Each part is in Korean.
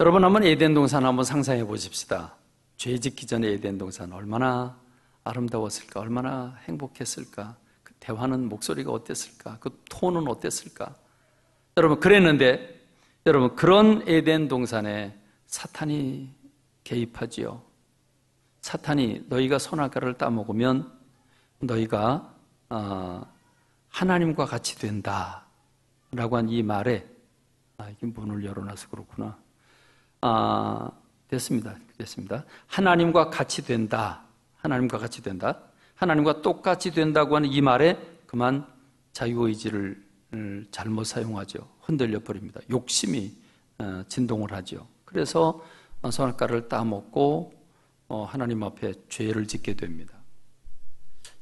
여러분 한번 에덴 동산 한번 상상해 보십시다. 죄 짓기 전에 에덴 동산 얼마나 아름다웠을까, 얼마나 행복했을까, 그 대화는 목소리가 어땠을까, 그 톤은 어땠을까. 여러분 그랬는데, 여러분 그런 에덴 동산에 사탄이 개입하지요. 사탄이 너희가 선악과를 따먹으면 너희가 하나님과 같이 된다 라고 한 이 말에 이게 문을 열어놔서 그렇구나. 됐습니다. 하나님과 같이 된다. 하나님과 똑같이 된다고 하는 이 말에 그만 자유의지를 잘못 사용하죠. 흔들려 버립니다. 욕심이 진동을 하죠. 그래서 선악과를 따먹고 하나님 앞에 죄를 짓게 됩니다.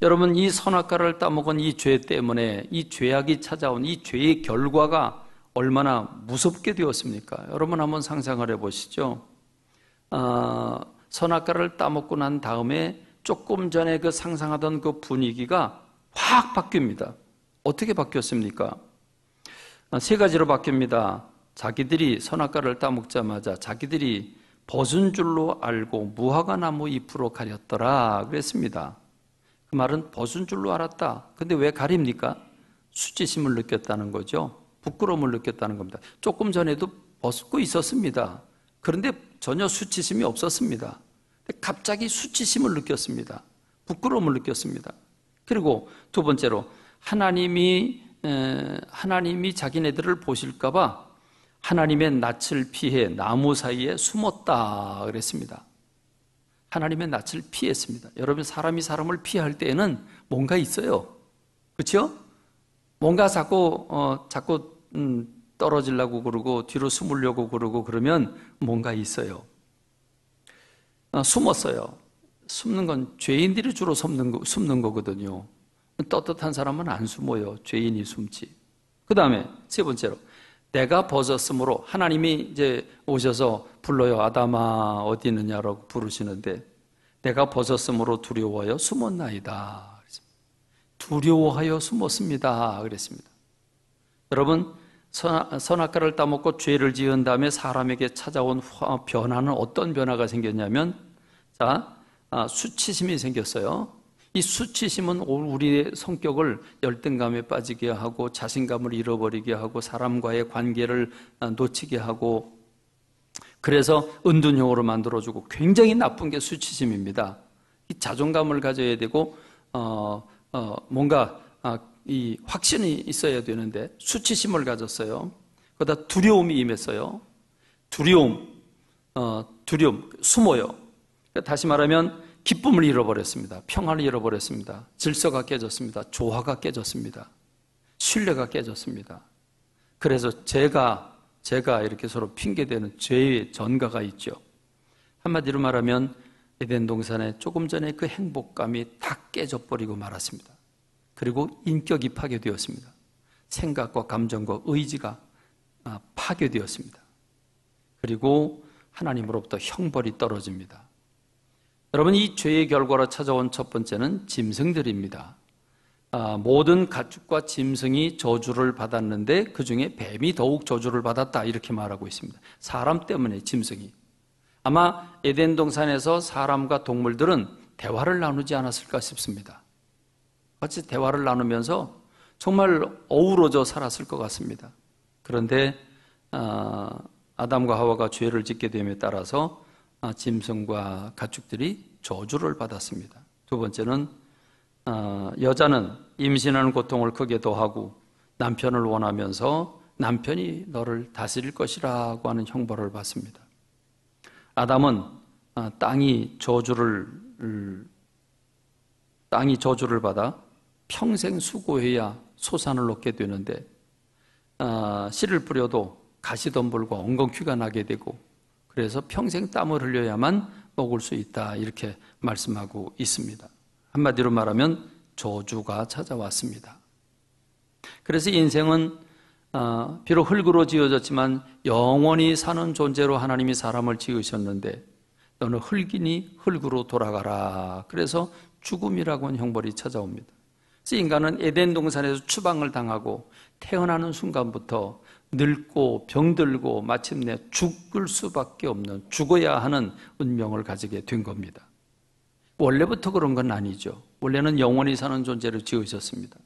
여러분 이 선악과를 따먹은 이 죄 때문에 이 죄악이 찾아온 이 죄의 결과가 얼마나 무섭게 되었습니까? 여러분 한번 상상을 해보시죠. 선악과를 따먹고 난 다음에 조금 전에 그 상상하던 그 분위기가 확 바뀝니다. 어떻게 바뀌었습니까? 세 가지로 바뀝니다. 자기들이 선악과를 따먹자마자 자기들이 벗은 줄로 알고 무화과 나무 잎으로 가렸더라 그랬습니다. 그 말은 벗은 줄로 알았다. 근데 왜 가립니까? 수치심을 느꼈다는 거죠. 부끄러움을 느꼈다는 겁니다. 조금 전에도 벗고 있었습니다. 그런데 전혀 수치심이 없었습니다. 갑자기 수치심을 느꼈습니다. 부끄러움을 느꼈습니다. 그리고 두 번째로 하나님이 자기네들을 보실까 봐 하나님의 낯을 피해 나무 사이에 숨었다 그랬습니다. 하나님의 낯을 피했습니다. 여러분 사람이 사람을 피할 때에는 뭔가 있어요. 그렇죠? 뭔가 자꾸 떨어지려고 그러고 뒤로 숨으려고 그러고 그러면 뭔가 있어요. 숨었어요. 숨는 건 죄인들이 주로 숨는 거거든요. 떳떳한 사람은 안 숨어요. 죄인이 숨지. 그 다음에 세 번째로 내가 벗었으므로 하나님이 이제 오셔서 불러요. 아담아 어디 있느냐라고 부르시는데 내가 벗었으므로 두려워하여 숨었나이다. 두려워하여 숨었습니다. 그랬습니다. 여러분 선악과를 따먹고 죄를 지은 다음에 사람에게 찾아온 변화는 어떤 변화가 생겼냐면 수치심이 생겼어요. 이 수치심은 우리의 성격을 열등감에 빠지게 하고 자신감을 잃어버리게 하고 사람과의 관계를 놓치게 하고 그래서 은둔형으로 만들어주고 굉장히 나쁜 게 수치심입니다. 이 자존감을 가져야 되고 뭔가 이 확신이 있어야 되는데 수치심을 가졌어요. 그러다 두려움이 임했어요. 두려움, 숨어요. 다시 말하면 기쁨을 잃어버렸습니다. 평안을 잃어버렸습니다. 질서가 깨졌습니다. 조화가 깨졌습니다. 신뢰가 깨졌습니다. 그래서 제가 이렇게 서로 핑계대는 죄의 전가가 있죠. 한마디로 말하면 에덴 동산에 조금 전에 그 행복감이 다 깨져버리고 말았습니다. 그리고 인격이 파괴되었습니다. 생각과 감정과 의지가 파괴되었습니다. 그리고 하나님으로부터 형벌이 떨어집니다. 여러분 이 죄의 결과로 찾아온 첫 번째는 짐승들입니다. 모든 가축과 짐승이 저주를 받았는데 그 중에 뱀이 더욱 저주를 받았다 이렇게 말하고 있습니다. 사람 때문에 짐승이. 아마 에덴 동산에서 사람과 동물들은 대화를 나누지 않았을까 싶습니다. 같이 대화를 나누면서 정말 어우러져 살았을 것 같습니다. 그런데 아담과 하와가 죄를 짓게 됨에 따라서 짐승과 가축들이 저주를 받았습니다. 두 번째는 여자는 임신하는 고통을 크게 더하고 남편을 원하면서 남편이 너를 다스릴 것이라고 하는 형벌을 받습니다. 아담은 땅이 저주를 받아 평생 수고해야 소산을 얻게 되는데 씨를 뿌려도 가시덤불과 엉겅퀴가 나게 되고 그래서 평생 땀을 흘려야만 먹을 수 있다 이렇게 말씀하고 있습니다. 한마디로 말하면 저주가 찾아왔습니다. 그래서 인생은 비록 흙으로 지어졌지만 영원히 사는 존재로 하나님이 사람을 지으셨는데 너는 흙이니 흙으로 돌아가라. 그래서 죽음이라고 하는 형벌이 찾아옵니다. 그래서 인간은 에덴 동산에서 추방을 당하고 태어나는 순간부터 늙고 병들고 마침내 죽을 수밖에 없는, 죽어야 하는 운명을 가지게 된 겁니다. 원래부터 그런 건 아니죠. 원래는 영원히 사는 존재로 지으셨습니다.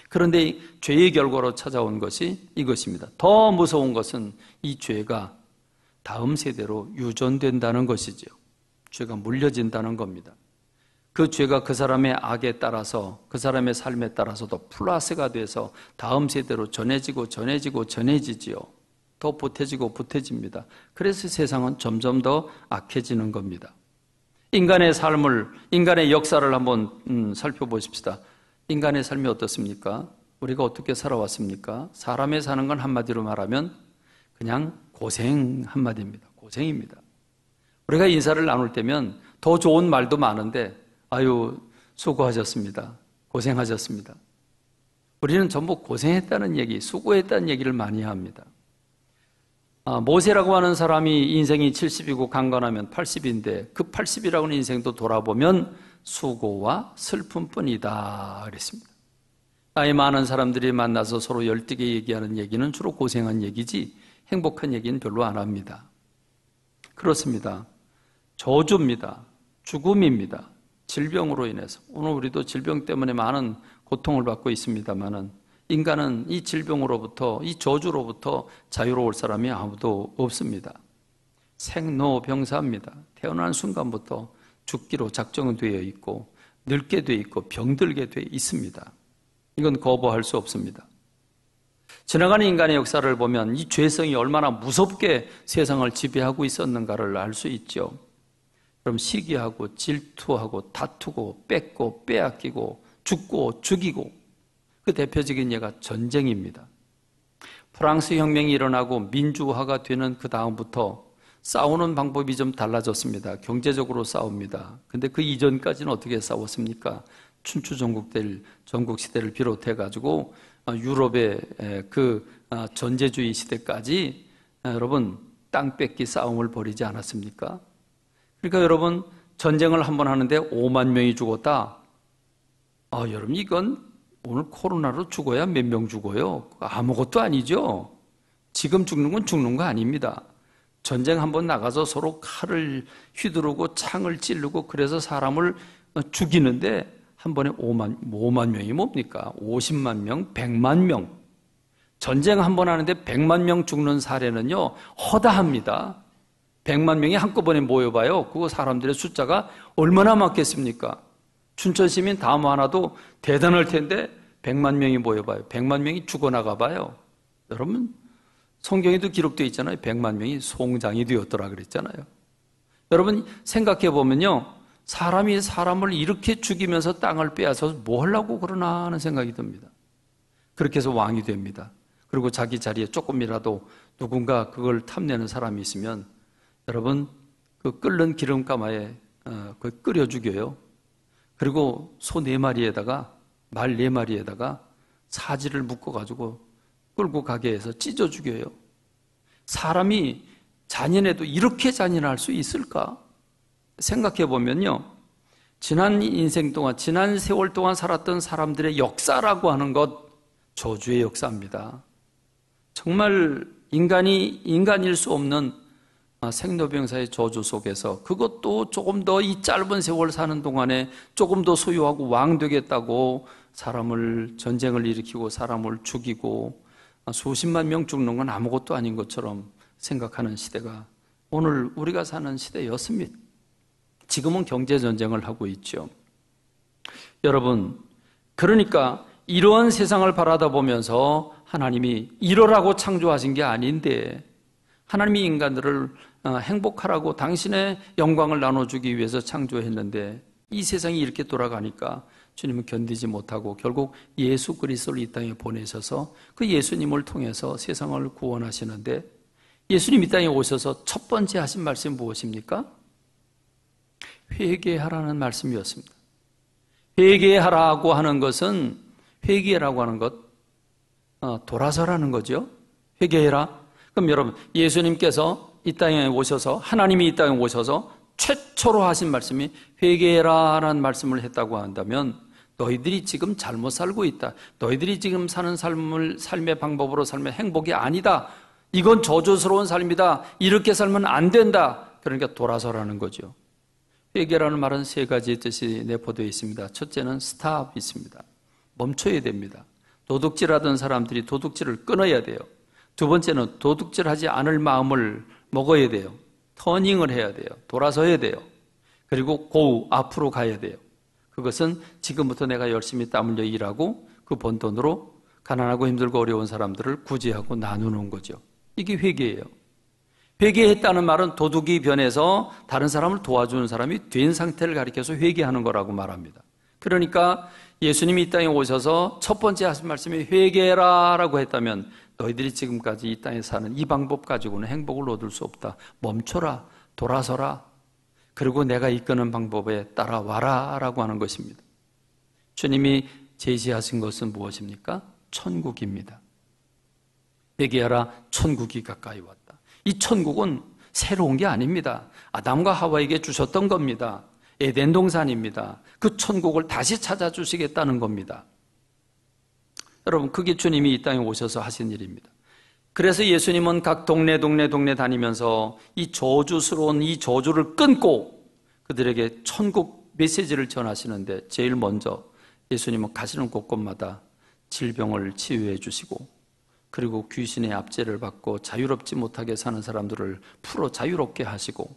그런데 죄의 결과로 찾아온 것이 이것입니다. 더 무서운 것은 이 죄가 다음 세대로 유전된다는 것이죠. 죄가 물려진다는 겁니다. 그 죄가 그 사람의 악에 따라서, 그 사람의 삶에 따라서도 플러스가 돼서 다음 세대로 전해지지요. 더 보태집니다. 그래서 세상은 점점 더 악해지는 겁니다. 인간의 삶을, 인간의 역사를 한번 살펴보십시다. 인간의 삶이 어떻습니까? 우리가 어떻게 살아왔습니까? 사람의 사는 건 한마디로 말하면 그냥 고생 한마디입니다. 고생입니다. 우리가 인사를 나눌 때면 더 좋은 말도 많은데 아유 수고하셨습니다. 고생하셨습니다. 우리는 전부 고생했다는 얘기, 수고했다는 얘기를 많이 합니다. 모세라고 하는 사람이 인생이 70이고 강건하면 80인데 그 80이라고 하는 인생도 돌아보면 수고와 슬픔뿐이다 그랬습니다. 나이 많은 사람들이 만나서 서로 열띠게 얘기하는 얘기는 주로 고생한 얘기지 행복한 얘기는 별로 안 합니다. 그렇습니다. 저주입니다. 죽음입니다. 질병으로 인해서. 오늘 우리도 질병 때문에 많은 고통을 받고 있습니다만은 인간은 이 질병으로부터, 이 저주로부터 자유로울 사람이 아무도 없습니다. 생로병사입니다. 태어난 순간부터 죽기로 작정되어 있고 늙게 되어 있고 병들게 되어 있습니다. 이건 거부할 수 없습니다. 지나가는 인간의 역사를 보면 이 죄성이 얼마나 무섭게 세상을 지배하고 있었는가를 알 수 있죠. 그럼 시기하고 질투하고 다투고 뺏고 빼앗기고 죽고 죽이고 그 대표적인 예가 전쟁입니다. 프랑스 혁명이 일어나고 민주화가 되는 그 다음부터 싸우는 방법이 좀 달라졌습니다. 경제적으로 싸웁니다. 근데 그 이전까지는 어떻게 싸웠습니까? 춘추 전국 시대를 비롯해 가지고 유럽의 그 전제주의 시대까지 여러분 땅 뺏기 싸움을 벌이지 않았습니까? 그러니까 여러분 전쟁을 한번 하는데 5만 명이 죽었다. 여러분 이건 오늘 코로나로 죽어야 몇 명 죽어요? 아무것도 아니죠. 지금 죽는 건 죽는 거 아닙니다. 전쟁 한번 나가서 서로 칼을 휘두르고 창을 찌르고 그래서 사람을 죽이는데 한 번에 5만 명이 뭡니까? 50만 명, 100만 명. 전쟁 한번 하는데 100만 명 죽는 사례는요, 허다합니다. 100만 명이 한꺼번에 모여봐요. 그거 사람들의 숫자가 얼마나 많겠습니까? 춘천 시민 다 모아놔도 대단할 텐데 100만 명이 모여봐요. 100만 명이 죽어나가 봐요. 여러분 성경에도 기록되어 있잖아요. 100만 명이 송장이 되었더라 그랬잖아요. 여러분 생각해 보면요, 사람이 사람을 이렇게 죽이면서 땅을 빼앗아서 뭐 하려고 그러나 하는 생각이 듭니다. 그렇게 해서 왕이 됩니다. 그리고 자기 자리에 조금이라도 누군가 그걸 탐내는 사람이 있으면 여러분 그 끓는 기름가마에 그걸 끓여 죽여요. 그리고 소 4마리에다가 말 4마리에다가 사지를 묶어가지고 끌고 가게 해서 찢어 죽여요. 사람이 잔인해도 이렇게 잔인할 수 있을까? 생각해 보면요, 지난 인생 동안, 지난 세월 동안 살았던 사람들의 역사라고 하는 것, 저주의 역사입니다. 정말 인간일 수 없는 생로병사의 저주 속에서 그것도 조금 더 이 짧은 세월 사는 동안에 조금 더 소유하고 왕 되겠다고 사람을 전쟁을 일으키고 사람을 죽이고 수십만 명 죽는 건 아무것도 아닌 것처럼 생각하는 시대가 오늘 우리가 사는 시대였습니다. 지금은 경제전쟁을 하고 있죠. 여러분, 그러니까 이러한 세상을 바라다 보면서 하나님이 이러라고 창조하신 게 아닌데 하나님이 인간들을 행복하라고 당신의 영광을 나눠주기 위해서 창조했는데 이 세상이 이렇게 돌아가니까 주님은 견디지 못하고 결국 예수 그리스도를 이 땅에 보내셔서 그 예수님을 통해서 세상을 구원하시는데 예수님 이 땅에 오셔서 첫 번째 하신 말씀이 무엇입니까? 회개하라는 말씀이었습니다. 회개하라고 하는 것은 회개라고 하는 것, 돌아서라는 거죠. 회개해라. 그럼 여러분, 예수님께서 이 땅에 오셔서, 하나님이 이 땅에 오셔서 최초로 하신 말씀이 회개해라라는 말씀을 했다고 한다면 너희들이 지금 잘못 살고 있다. 너희들이 지금 사는 삶의 방법으로 살면 행복이 아니다. 이건 저주스러운 삶이다. 이렇게 살면 안 된다. 그러니까 돌아서라는 거죠. 회개라는 말은 세 가지의 뜻이 내포되어 있습니다. 첫째는 스탑이 있습니다. 멈춰야 됩니다. 도둑질하던 사람들이 도둑질을 끊어야 돼요. 두 번째는 도둑질하지 않을 마음을 먹어야 돼요. 터닝을 해야 돼요. 돌아서야 돼요. 그리고 go, 앞으로 가야 돼요. 그것은 지금부터 내가 열심히 땀 흘려 일하고 그 번 돈으로 가난하고 힘들고 어려운 사람들을 구제하고 나누는 거죠. 이게 회개예요. 회개했다는 말은 도둑이 변해서 다른 사람을 도와주는 사람이 된 상태를 가리켜서 회개하는 거라고 말합니다. 그러니까 예수님이 이 땅에 오셔서 첫 번째 하신 말씀이 회개해라 라고 했다면 너희들이 지금까지 이 땅에 사는 이 방법 가지고는 행복을 얻을 수 없다. 멈춰라, 돌아서라, 그리고 내가 이끄는 방법에 따라와라 라고 하는 것입니다. 주님이 제시하신 것은 무엇입니까? 천국입니다. 회개하라, 천국이 가까이 왔다. 이 천국은 새로운 게 아닙니다. 아담과 하와에게 주셨던 겁니다. 에덴 동산입니다. 그 천국을 다시 찾아주시겠다는 겁니다. 여러분, 그게 주님이 이 땅에 오셔서 하신 일입니다. 그래서 예수님은 각 동네 다니면서 이 저주스러운 이 저주를 끊고 그들에게 천국 메시지를 전하시는데 제일 먼저 예수님은 가시는 곳곳마다 질병을 치유해 주시고 그리고 귀신의 압제를 받고 자유롭지 못하게 사는 사람들을 풀어 자유롭게 하시고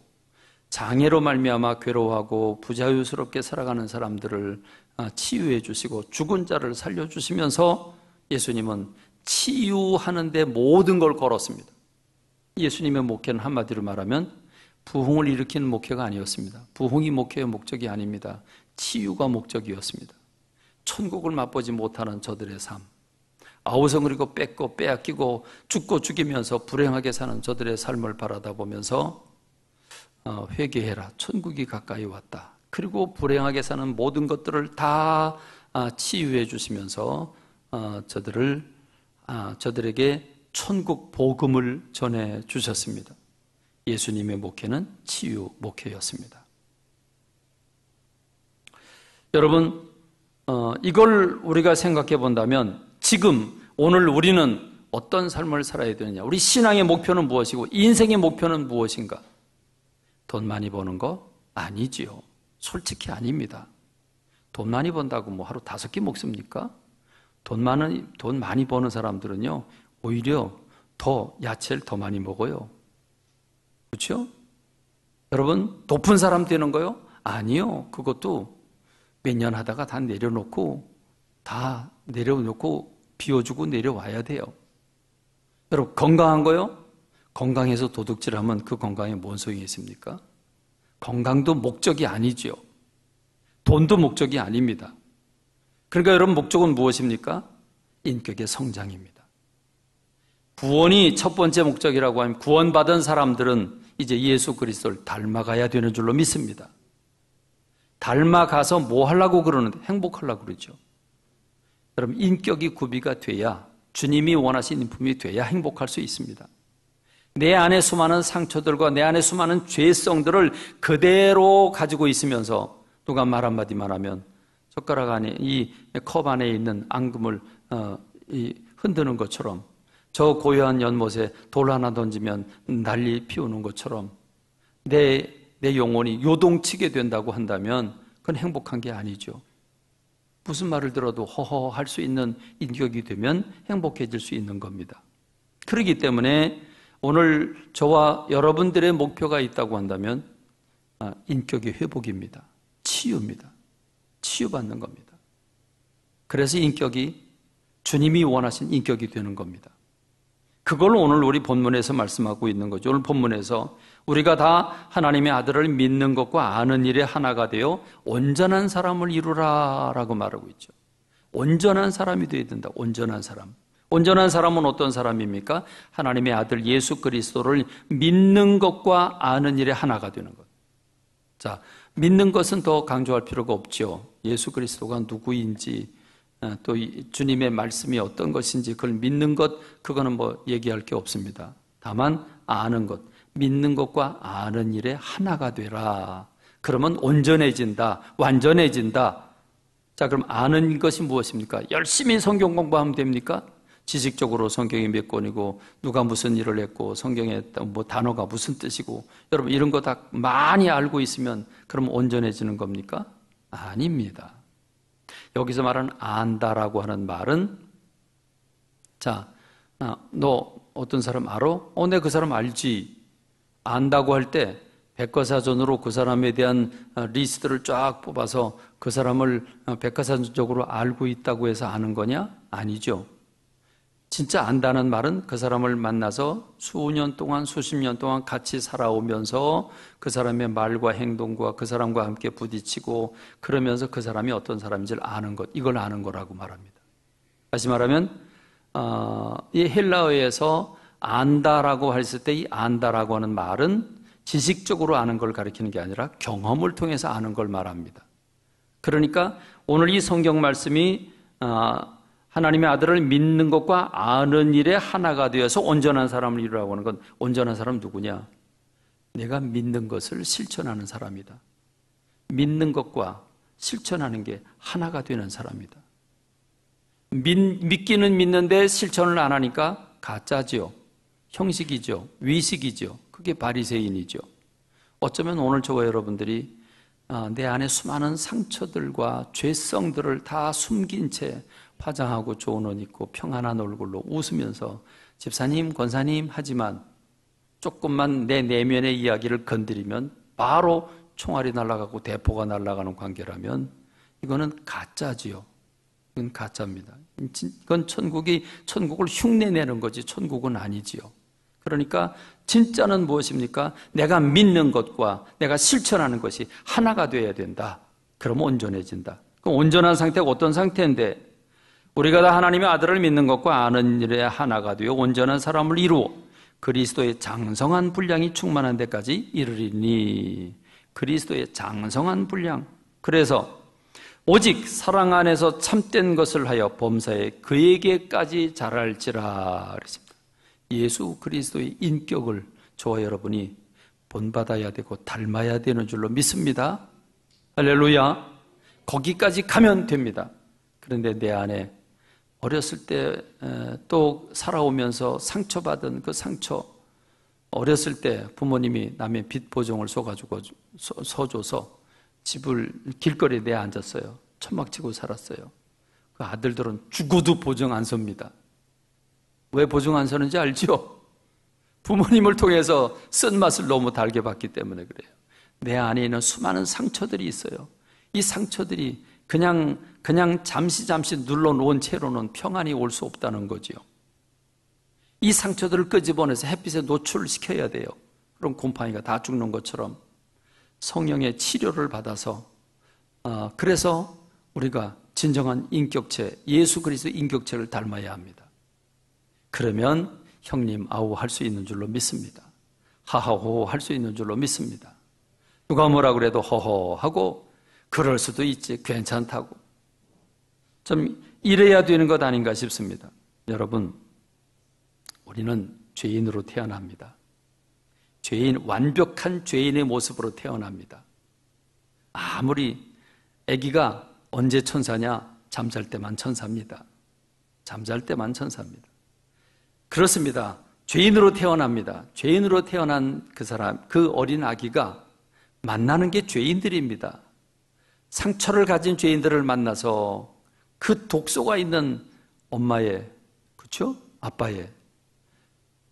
장애로 말미암아 괴로워하고 부자유스럽게 살아가는 사람들을 치유해 주시고 죽은 자를 살려주시면서 예수님은 치유하는 데 모든 걸 걸었습니다. 예수님의 목회는 한마디로 말하면 부흥을 일으키는 목회가 아니었습니다. 부흥이 목회의 목적이 아닙니다. 치유가 목적이었습니다. 천국을 맛보지 못하는 저들의 삶, 아우성거리고 뺏고 빼앗기고 죽고 죽이면서 불행하게 사는 저들의 삶을 바라다 보면서 회개해라, 천국이 가까이 왔다. 그리고 불행하게 사는 모든 것들을 다 치유해 주시면서 저들에게 천국 복음을 전해 주셨습니다. 예수님의 목회는 치유 목회였습니다. 여러분, 이걸 우리가 생각해 본다면 지금 오늘 우리는 어떤 삶을 살아야 되느냐? 우리 신앙의 목표는 무엇이고 인생의 목표는 무엇인가? 돈 많이 버는 거? 아니지요. 솔직히 아닙니다. 돈 많이 번다고 뭐 하루 5끼 먹습니까? 돈 많이 버는 사람들은요, 오히려 더 야채를 더 많이 먹어요. 그렇죠? 여러분, 높은 사람 되는 거요? 아니요. 그것도 몇 년 하다가 다 내려놓고 비워주고 내려와야 돼요. 여러분, 건강한 거요? 건강해서 도둑질하면 그 건강에 뭔 소용이 있습니까? 건강도 목적이 아니죠. 돈도 목적이 아닙니다. 그러니까 여러분, 목적은 무엇입니까? 인격의 성장입니다. 구원이 첫 번째 목적이라고 하면 구원받은 사람들은 이제 예수 그리스도를 닮아가야 되는 줄로 믿습니다. 닮아가서 뭐 하려고 그러는데? 행복하려고 그러죠. 여러분, 인격이 구비가 돼야, 주님이 원하신 인품이 돼야 행복할 수 있습니다. 내 안에 수많은 상처들과 내 안에 수많은 죄성들을 그대로 가지고 있으면서 누가 말 한마디만 하면 젓가락 안에, 이 컵 안에 있는 앙금을 흔드는 것처럼, 저 고요한 연못에 돌 하나 던지면 난리 피우는 것처럼 내 영혼이 요동치게 된다고 한다면 그건 행복한 게 아니죠. 무슨 말을 들어도 허허할 수 있는 인격이 되면 행복해질 수 있는 겁니다. 그렇기 때문에 오늘 저와 여러분들의 목표가 있다고 한다면 인격의 회복입니다. 치유입니다. 치유받는 겁니다. 그래서 인격이 주님이 원하신 인격이 되는 겁니다. 그걸 오늘 우리 본문에서 말씀하고 있는 거죠. 오늘 본문에서 우리가 다 하나님의 아들을 믿는 것과 아는 일에 하나가 되어 온전한 사람을 이루라 라고 말하고 있죠. 온전한 사람이 되어야 된다. 온전한 사람. 온전한 사람은 어떤 사람입니까? 하나님의 아들 예수 그리스도를 믿는 것과 아는 일에 하나가 되는 것. 자, 믿는 것은 더 강조할 필요가 없죠. 예수 그리스도가 누구인지, 또 주님의 말씀이 어떤 것인지 그걸 믿는 것, 그거는 뭐 얘기할 게 없습니다. 다만 아는 것, 믿는 것과 아는 일에 하나가 되라. 그러면 온전해진다, 완전해진다. 자, 그럼 아는 것이 무엇입니까? 열심히 성경 공부하면 됩니까? 지식적으로 성경이 몇 권이고 누가 무슨 일을 했고 성경에 뭐 단어가 무슨 뜻이고 여러분 이런 거 다 많이 알고 있으면 그럼 온전해지는 겁니까? 아닙니다. 여기서 말하는 안다라고 하는 말은 자, 너 어떤 사람 알아? 내 그 사람 알지. 안다고 할 때 백과사전으로 그 사람에 대한 리스트를 쫙 뽑아서 그 사람을 백과사전적으로 알고 있다고 해서 아는 거냐? 아니죠. 진짜 안다는 말은 그 사람을 만나서 수년 동안, 수십 년 동안 같이 살아오면서 그 사람의 말과 행동과 그 사람과 함께 부딪히고 그러면서 그 사람이 어떤 사람인지를 아는 것, 이걸 아는 거라고 말합니다. 다시 말하면 이 헬라어에서 안다라고 했을 때 이 안다라고 하는 말은 지식적으로 아는 걸 가리키는 게 아니라 경험을 통해서 아는 걸 말합니다. 그러니까 오늘 이 성경 말씀이 하나님의 아들을 믿는 것과 아는 일에 하나가 되어서 온전한 사람을 이루라고 하는 건 온전한 사람 누구냐? 내가 믿는 것을 실천하는 사람이다. 믿는 것과 실천하는 게 하나가 되는 사람이다. 믿기는 믿는데 실천을 안 하니까 가짜지요. 형식이죠. 위식이죠. 그게 바리새인이죠. 어쩌면 오늘 저와 여러분들이 내 안에 수많은 상처들과 죄성들을 다 숨긴 채 화장하고 좋은 옷 입고 평안한 얼굴로 웃으면서 집사님, 권사님 하지만 조금만 내 내면의 이야기를 건드리면 바로 총알이 날아가고 대포가 날아가는 관계라면 이거는 가짜지요. 이건 가짜입니다. 이건 천국을 흉내내는 거지 천국은 아니지요. 그러니까 진짜는 무엇입니까? 내가 믿는 것과 내가 실천하는 것이 하나가 되어야 된다. 그러면 온전해진다. 그럼 온전한 상태가 어떤 상태인데 우리가 다 하나님의 아들을 믿는 것과 아는 일에 하나가 되어 온전한 사람을 이루어 그리스도의 장성한 분량이 충만한 데까지 이르리니. 그리스도의 장성한 분량. 그래서 오직 사랑 안에서 참된 것을 하여 범사에 그에게까지 자랄지라 그랬습니다. 예수 그리스도의 인격을 저와 여러분이 본받아야 되고 닮아야 되는 줄로 믿습니다. 할렐루야. 거기까지 가면 됩니다. 그런데 내 안에 어렸을 때 또 살아오면서 상처받은 그 상처, 어렸을 때 부모님이 남의 빚 보증을 서줘서 집을 길거리에 내어 앉았어요. 천막 치고 살았어요. 그 아들들은 죽어도 보증 안 섭니다. 왜 보증 안 서는지 알죠? 부모님을 통해서 쓴맛을 너무 달게 봤기 때문에 그래요. 내 안에 있는 수많은 상처들이 있어요. 이 상처들이 그냥 잠시 눌러놓은 채로는 평안이 올 수 없다는 거죠. 이 상처들을 끄집어내서 햇빛에 노출시켜야 돼요. 그럼 곰팡이가 다 죽는 것처럼 성령의 치료를 받아서 그래서 우리가 진정한 인격체, 예수 그리스도 인격체를 닮아야 합니다. 그러면 형님 아우 할 수 있는 줄로 믿습니다. 하하호 할 수 있는 줄로 믿습니다. 누가 뭐라 그래도 허허 하고 그럴 수도 있지 괜찮다고 좀 이래야 되는 것 아닌가 싶습니다. 여러분 우리는 죄인으로 태어납니다. 완벽한 죄인의 모습으로 태어납니다. 아무리 아기가 언제 천사냐? 잠잘 때만 천사입니다. 잠잘 때만 천사입니다. 그렇습니다. 죄인으로 태어납니다. 죄인으로 태어난 그 사람, 그 어린 아기가 만나는 게 죄인들입니다. 상처를 가진 죄인들을 만나서 그 독소가 있는 엄마의, 그렇죠? 아빠의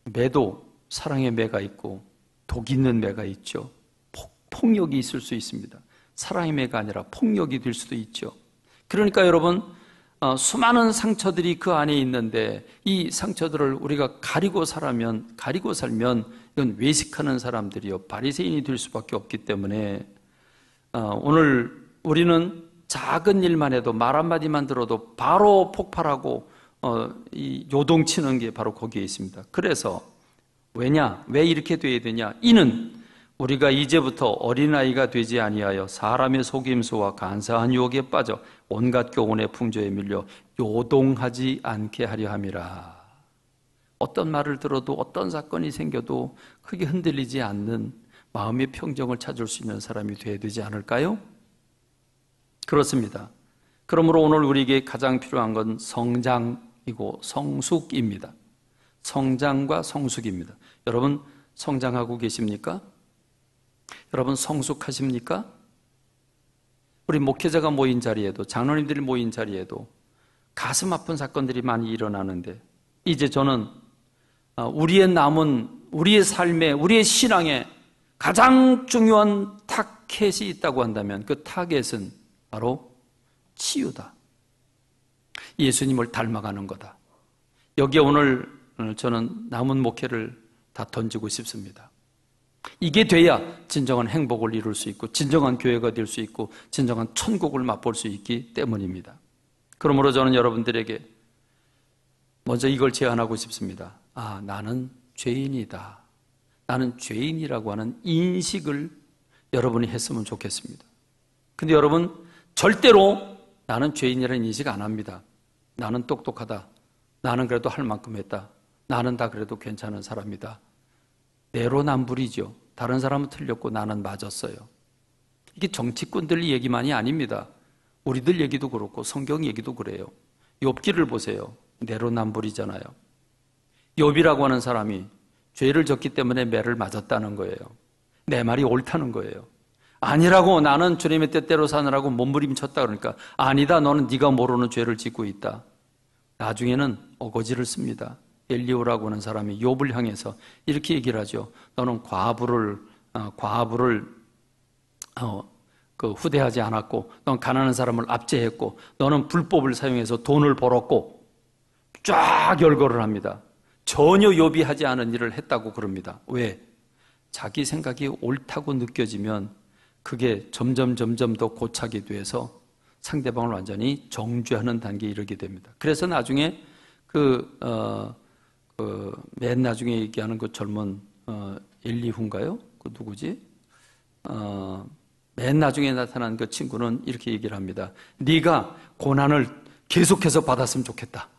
매도, 사랑의 매가 있고 독 있는 매가 있죠. 폭력이 있을 수 있습니다. 사랑의 매가 아니라 폭력이 될 수도 있죠. 그러니까 여러분 수많은 상처들이 그 안에 있는데 이 상처들을 우리가 가리고 살면 이건 외식하는 사람들이요 바리새인이 될 수밖에 없기 때문에 오늘 우리는 작은 일만 해도 말 한마디만 들어도 바로 폭발하고 이 요동치는 게 바로 거기에 있습니다. 그래서 왜 이렇게 돼야 되냐? 이는 우리가 이제부터 어린아이가 되지 아니하여 사람의 속임수와 간사한 유혹에 빠져 온갖 교훈의 풍조에 밀려 요동하지 않게 하려 함이라. 어떤 말을 들어도 어떤 사건이 생겨도 크게 흔들리지 않는 마음의 평정을 찾을 수 있는 사람이 되어야 되지 않을까요? 그렇습니다. 그러므로 오늘 우리에게 가장 필요한 건 성장이고 성숙입니다. 성장과 성숙입니다. 여러분 성장하고 계십니까? 여러분 성숙하십니까? 우리 목회자가 모인 자리에도, 장로님들이 모인 자리에도 가슴 아픈 사건들이 많이 일어나는데, 이제 저는 우리의 남은, 우리의 삶에, 우리의 신앙에 가장 중요한 타겟이 있다고 한다면 그 타겟은 바로 치유다. 예수님을 닮아가는 거다. 여기에 오늘 저는 남은 목회를 다 던지고 싶습니다. 이게 돼야 진정한 행복을 이룰 수 있고 진정한 교회가 될 수 있고 진정한 천국을 맛볼 수 있기 때문입니다. 그러므로 저는 여러분들에게 먼저 이걸 제안하고 싶습니다. 나는 죄인이다. 나는 죄인이라고 하는 인식을 여러분이 했으면 좋겠습니다. 근데 여러분 절대로 나는 죄인이라는 인식 안 합니다. 나는 똑똑하다. 나는 그래도 할 만큼 했다. 나는 다 그래도 괜찮은 사람이다. 내로남불이죠. 다른 사람은 틀렸고 나는 맞았어요. 이게 정치꾼들 얘기만이 아닙니다. 우리들 얘기도 그렇고 성경 얘기도 그래요. 욥기를 보세요. 내로남불이잖아요. 욥이라고 하는 사람이 죄를 졌기 때문에 매를 맞았다는 거예요. 내 말이 옳다는 거예요. 아니라고, 나는 주님의 뜻대로 사느라고 몸부림쳤다 그러니까 아니다, 너는 네가 모르는 죄를 짓고 있다. 나중에는 어거지를 씁니다. 엘리오라고 하는 사람이 욥을 향해서 이렇게 얘기를 하죠. 너는 과부를 후대하지 않았고, 넌 가난한 사람을 압제했고, 너는 불법을 사용해서 돈을 벌었고, 쫙 열거를 합니다. 전혀 욥이 하지 않은 일을 했다고 그럽니다. 왜? 자기 생각이 옳다고 느껴지면 그게 점점 더 고착이 돼서 상대방을 완전히 정죄하는 단계에 이르게 됩니다. 그래서 나중에 맨 나중에 얘기하는 그 젊은 엘리후인가요? 그 누구지? 맨 나중에 나타난 그 친구는 이렇게 얘기를 합니다. 네가 고난을 계속해서 받았으면 좋겠다.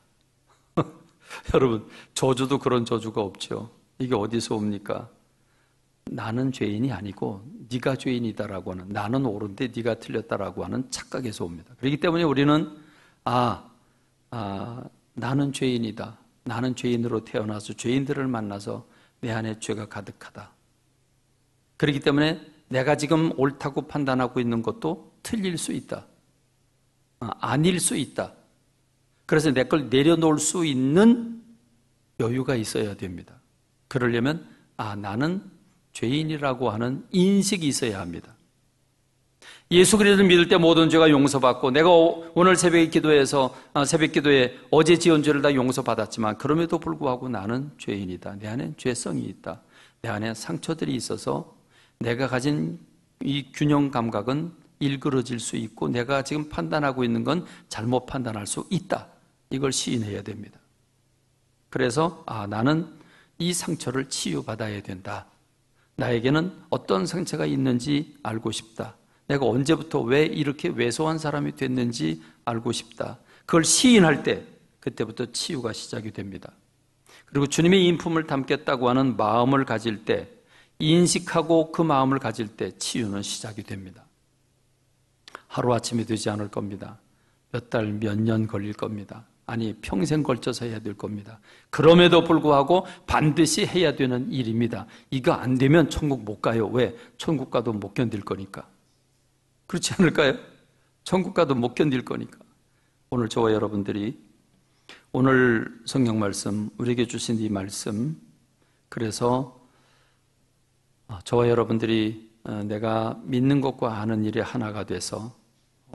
여러분, 저주도 그런 저주가 없죠. 이게 어디서 옵니까? 나는 죄인이 아니고 네가 죄인이다라고 하는, 나는 옳은데 네가 틀렸다라고 하는 착각에서 옵니다. 그렇기 때문에 우리는 나는 죄인이다. 나는 죄인으로 태어나서 죄인들을 만나서 내 안에 죄가 가득하다. 그렇기 때문에 내가 지금 옳다고 판단하고 있는 것도 틀릴 수 있다. 아닐 수 있다. 그래서 내 걸 내려놓을 수 있는 여유가 있어야 됩니다. 그러려면 나는 죄인이라고 하는 인식이 있어야 합니다. 예수 그리스도를 믿을 때 모든 죄가 용서받고, 내가 오늘 새벽 기도에 어제 지은 죄를 다 용서받았지만 그럼에도 불구하고 나는 죄인이다. 내 안에 죄성이 있다. 내 안에 상처들이 있어서 내가 가진 이 균형 감각은 일그러질 수 있고 내가 지금 판단하고 있는 건 잘못 판단할 수 있다. 이걸 시인해야 됩니다. 그래서 나는 이 상처를 치유받아야 된다. 나에게는 어떤 상처가 있는지 알고 싶다. 내가 언제부터 왜 이렇게 왜소한 사람이 됐는지 알고 싶다. 그걸 시인할 때 그때부터 치유가 시작이 됩니다. 그리고 주님의 인품을 담겠다고 하는 마음을 가질 때, 인식하고 그 마음을 가질 때 치유는 시작이 됩니다. 하루아침에 되지 않을 겁니다. 몇 달, 몇 년 걸릴 겁니다. 아니, 평생 걸쳐서 해야 될 겁니다. 그럼에도 불구하고 반드시 해야 되는 일입니다. 이거 안 되면 천국 못 가요. 왜? 천국 가도 못 견딜 거니까. 그렇지 않을까요? 천국 가도 못 견딜 거니까. 오늘 저와 여러분들이 오늘 성경 말씀, 우리에게 주신 이 말씀, 그래서 저와 여러분들이 내가 믿는 것과 아는 일이 하나가 돼서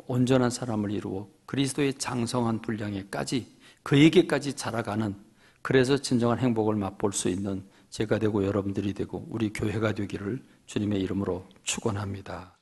온전한 사람을 이루어 그리스도의 장성한 분량에까지, 그에게까지 자라가는, 그래서 진정한 행복을 맛볼 수 있는 제가 되고 여러분들이 되고 우리 교회가 되기를 주님의 이름으로 축원합니다.